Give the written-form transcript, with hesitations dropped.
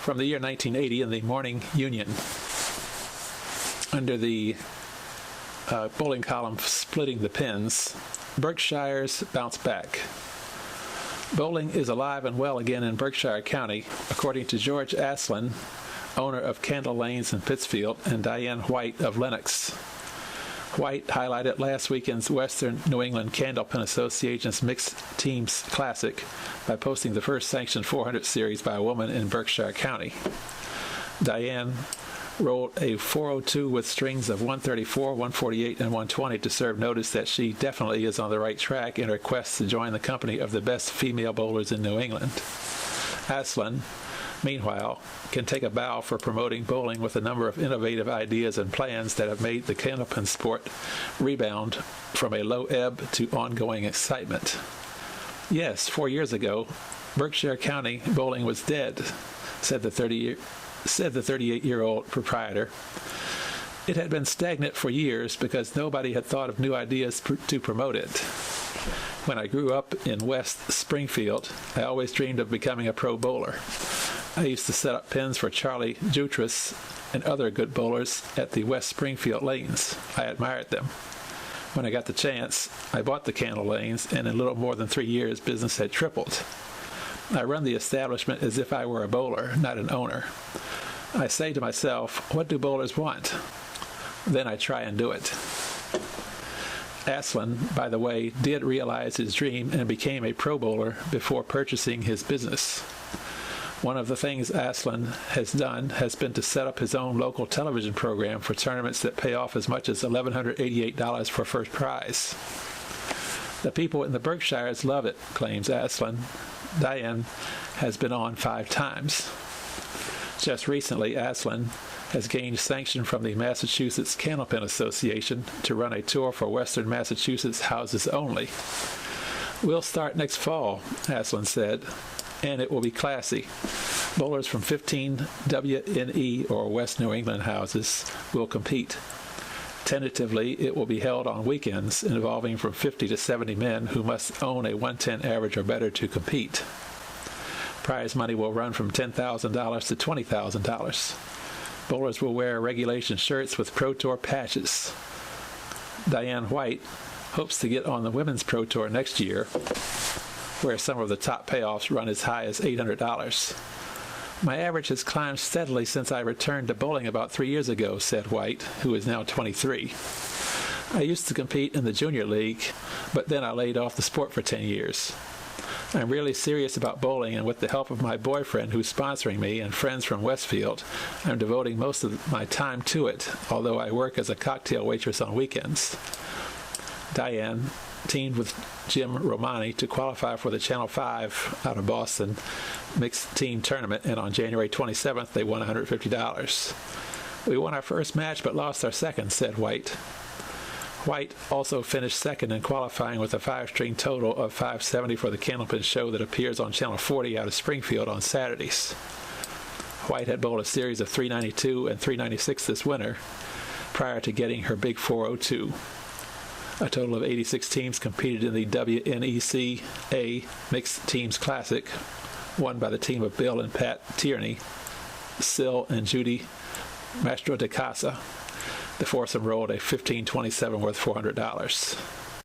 from the year 1980 in the Morning Union. Under the bowling column Splitting the Pins, Berkshire's bounce back. Bowling is alive and well again in Berkshire County, according to George Aslan, owner of Candle Lanes in Pittsfield, and Diane White of Lenox. White highlighted last weekend's Western New England Candlepin Association's Mixed Teams Classic by posting the first sanctioned 400 series by a woman in Berkshire County. Diane rolled a 402 with strings of 134, 148, and 120 to serve notice that she definitely is on the right track in her quest to join the company of the best female bowlers in New England. Aslan, meanwhile, can take a bow for promoting bowling with a number of innovative ideas and plans that have made the Candlepin sport rebound from a low ebb to ongoing excitement. Yes, 4 years ago, Berkshire County bowling was dead, said the 38-year-old proprietor. It had been stagnant for years because nobody had thought of new ideas to promote it. When I grew up in West Springfield, I always dreamed of becoming a pro bowler. I used to set up pins for Charlie Jutras and other good bowlers at the West Springfield lanes. I admired them. When I got the chance, I bought the Candle Lanes, and in a little more than 3 years, business had tripled. I run the establishment as if I were a bowler, not an owner. I say to myself, what do bowlers want? Then I try and do it. Aslan, by the way, did realize his dream and became a pro bowler before purchasing his business. One of the things Aslan has done has been to set up his own local television program for tournaments that pay off as much as $1,188 for first prize. The people in the Berkshires love it, claims Aslan. Diane has been on 5 times. Just recently, Aslan has gained sanction from the Massachusetts Candlepin Association to run a tour for Western Massachusetts houses only. We'll start next fall, Aslan said, and it will be classy. Bowlers from 15 WNE or West New England houses will compete. Tentatively, it will be held on weekends, involving from 50 to 70 men who must own a 110 average or better to compete. Prize money will run from $10,000 to $20,000. Bowlers will wear regulation shirts with Pro Tour patches. Diane White hopes to get on the Women's Pro Tour next year, where some of the top payoffs run as high as $800. My average has climbed steadily since I returned to bowling about 3 years ago, said White, who is now 23. I used to compete in the junior league, but then I laid off the sport for 10 years. I'm really serious about bowling, and with the help of my boyfriend who's sponsoring me and friends from Westfield, I'm devoting most of my time to it, although I work as a cocktail waitress on weekends. Diane teamed with Jim Romani to qualify for the Channel 5 out of Boston mixed team tournament, and on January 27th they won $150. We won our first match but lost our second, said White. White also finished second in qualifying with a 5-string total of 570 for the Candlepin show that appears on Channel 40 out of Springfield on Saturdays. White had bowled a series of 392 and 396 this winter prior to getting her big 402. A total of 86 teams competed in the WNECA Mixed Teams Classic, won by the team of Bill and Pat Tierney, Sil and Judy Mastro de Casa. The foursome rolled a 15-27 worth $400.